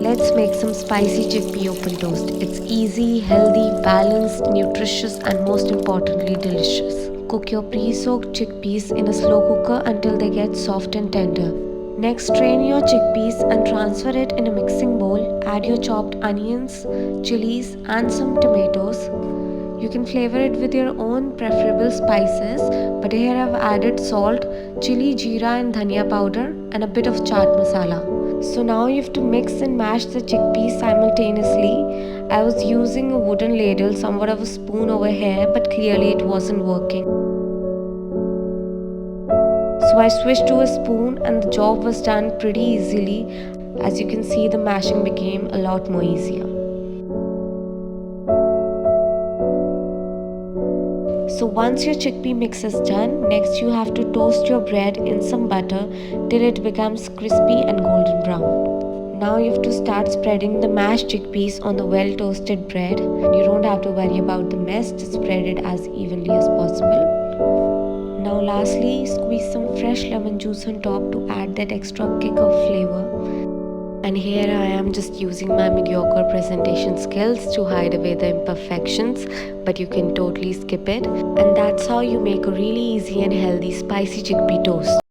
Let's make some spicy chickpea open toast. It's easy, healthy, balanced, nutritious, and most importantly, delicious. Cook your pre-soaked chickpeas in a slow cooker until they get soft and tender. Next, strain your chickpeas and transfer it in a mixing bowl. Add your chopped onions, chilies, and some tomatoes. You can flavor it with your own preferable spices, but here I've added salt, chili, jeera, and dhania powder, and a bit of chaat masala. So now you have to mix and mash the chickpeas simultaneously. I was using a wooden ladle, somewhat of a spoon over here, but clearly it wasn't working. So I switched to a spoon and the job was done pretty easily. As you can see, the mashing became a lot more easier. So once your chickpea mix is done, next you have to toast your bread in some butter till it becomes crispy and golden brown. Now you have to start spreading the mashed chickpeas on the well toasted bread. You don't have to worry about the mess, just spread it as evenly as possible. Now lastly, squeeze some fresh lemon juice on top to add that extra kick of flavor. And here I am just using my mediocre presentation skills to hide away the imperfections, but you can totally skip it. And that's how you make a really easy and healthy spicy chickpea toast.